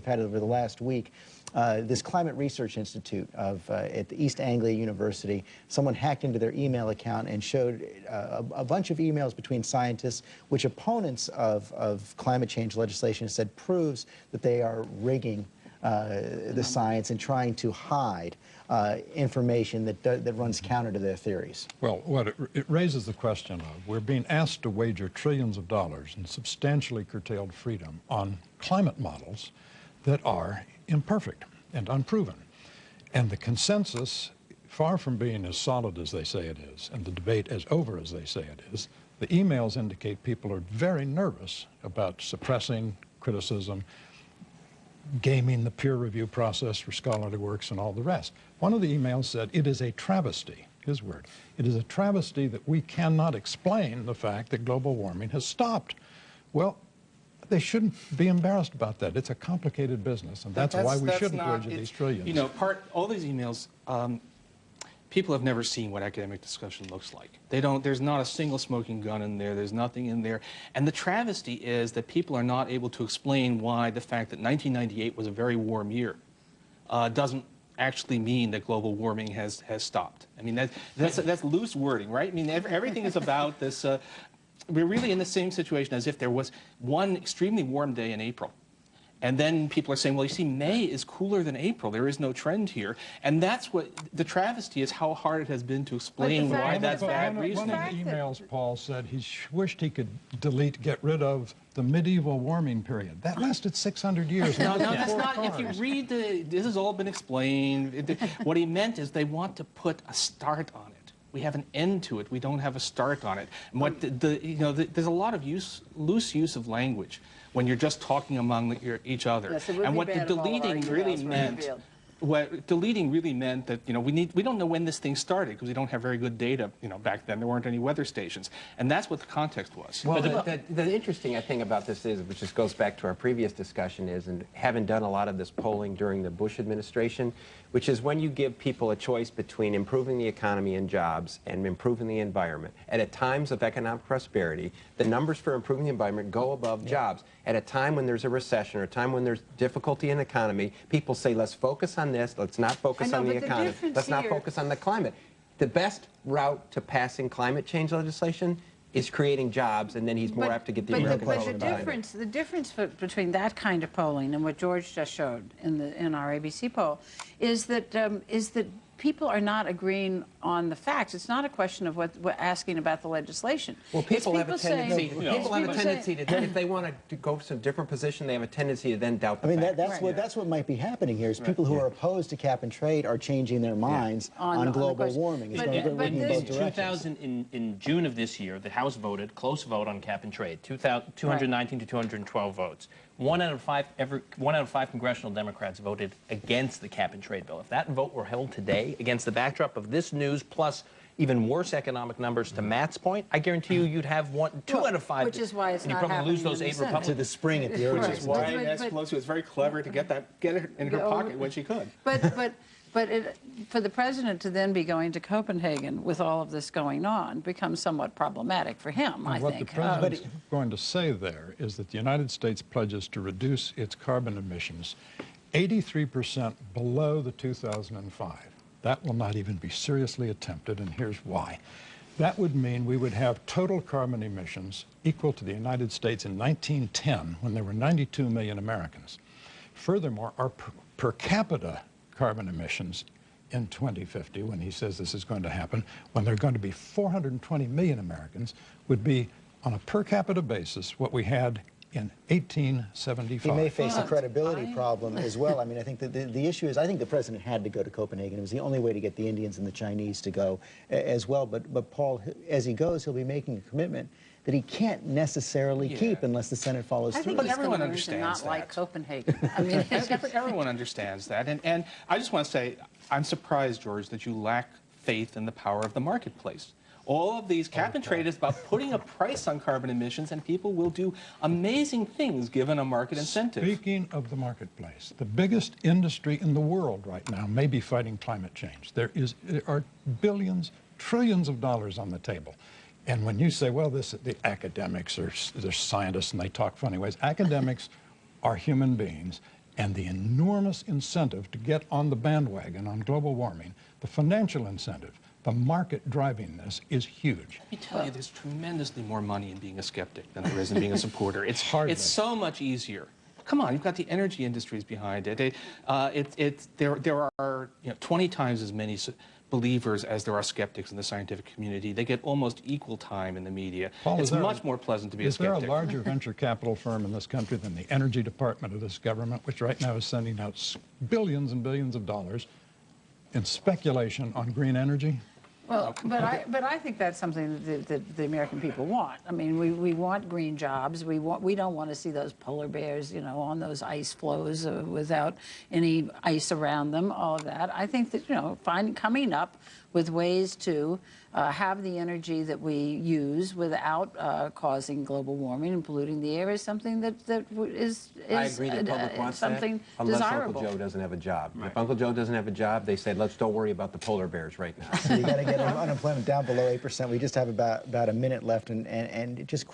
have had over the last week. This Climate Research Institute at the East Anglia University, someone hacked into their email account and showed a bunch of emails between scientists, which opponents of climate change legislation said proves that they are rigging the science and trying to hide information that runs counter to their theories. Well, it raises the question of, we're being asked to wager trillions of dollars in substantially curtailed freedom on climate models that are imperfect and unproven. And the consensus, far from being as solid as they say it is, and the debate as over as they say it is, the emails indicate people are very nervous about suppressing criticism, gaming the peer review process for scholarly works and all the rest. One of the emails said, it is a travesty, his word, it is a travesty that we cannot explain the fact that global warming has stopped. Well, they shouldn't be embarrassed about that. It's a complicated business, and that's why we shouldn't wager these trillions. You know, all these emails, people have never seen what academic discussion looks like. There's not a single smoking gun in there. There's nothing in there. And the travesty is that people are not able to explain why the fact that 1998 was a very warm year doesn't actually mean that global warming has stopped. I mean, that's loose wording, right? I mean, everything is about this. We're really in the same situation as if there was one extremely warm day in April. And then people are saying, well, you see, May is cooler than April. There is no trend here. And that's what the travesty is, how hard it has been to explain why that's bad reasoning. One of the emails, Paul said he wished he could get rid of the medieval warming period. That lasted 600 years. No, that's not. If you read this has all been explained. What he meant is they want to put a start on it. We have an end to it. We don't have a start on it. And what there's a lot of loose use of language when you're just talking among each other. Yes, and what the deleting really meant. What deleting really meant that we don't know when this thing started because we don't have very good data. Back then there weren't any weather stations, and that's what the context was. Well, the interesting thing about this is, which just goes back to our previous discussion, is, and having done a lot of this polling during the Bush administration, which is when you give people a choice between improving the economy and jobs and improving the environment. At times of economic prosperity, the numbers for improving the environment go above jobs. At a time when there's a recession or a time when there's difficulty in the economy, people say, let's focus on this, let's not focus on the economy, let's not focus on the climate. The best route to passing climate change legislation is creating jobs, and then he's more apt to get the American public behind it. The difference between that kind of polling and what George just showed in our ABC poll is that people are not agreeing on the facts. It's not a question of what we're asking about the legislation. Well, people have a tendency. If they want to go to a different position, they have a tendency to then doubt the facts. That's what might be happening here. Is people who are opposed to cap and trade are changing their minds on global warming. In June of this year, the House voted, close vote on cap and trade, 219 to 212 votes. One out of five congressional Democrats voted against the cap and trade bill. If that vote were held today against the backdrop of this news plus even worse economic numbers, to Matt's point, I guarantee you you'd have two out of five. Which is why it's not probably lose those 8 Republicans. To the spring at the earliest. Which is why Nancy Pelosi was very clever to get it in her pocket when she could. But for the president to then be going to Copenhagen with all of this going on becomes somewhat problematic for him, I think. What the president is going to say there is that the United States pledges to reduce its carbon emissions 83% below the 2005. That will not even be seriously attempted, and here's why. That would mean we would have total carbon emissions equal to the United States in 1910, when there were 92 million Americans. Furthermore, our per capita carbon emissions in 2050, when he says this is going to happen, when there are going to be 420 million Americans, would be, on a per capita basis, what we had in 1875. He may face a credibility problem as well. I mean, I think that the issue is, I think the president had to go to Copenhagen. It was the only way to get the Indians and the Chinese to go as well. But Paul, as he goes, he'll be making a commitment that he can't necessarily keep unless the Senate follows through. But everyone understands that. Not like Copenhagen. I mean, everyone understands that. And I just want to say, I'm surprised, George, that you lack faith in the power of the marketplace. All of these cap and trade is about putting a price on carbon emissions, and people will do amazing things given a market incentive. Speaking of the marketplace, the biggest industry in the world right now may be fighting climate change. There are billions, trillions of dollars on the table. And when you say, well, the academics they're scientists and they talk funny ways, academics are human beings, and the enormous incentive to get on the bandwagon on global warming, the financial incentive, the market driving this is huge. Let me tell you, there's tremendously more money in being a skeptic than there is in being a supporter. It's so much easier. Come on, you've got the energy industries behind it. There are 20 times as many believers as there are skeptics in the scientific community. They get almost equal time in the media. Paul, it's much more pleasant to be a skeptic. Is there a larger venture capital firm in this country than the energy department of this government, which right now is sending out billions and billions of dollars in speculation on green energy? Well, but I think that's something that the American people want. I mean, we want green jobs. We don't want to see those polar bears, on those ice floes without any ice around them. All of that. I think that coming up with ways to have the energy that we use without causing global warming and polluting the air is something that is I agree the public wants something that, unless desirable. Uncle Joe doesn't have a job. Right. If Uncle Joe doesn't have a job, they said, let's don't worry about the polar bears right now. So you got to get unemployment down below 8%. We just have about a minute left, and just quick.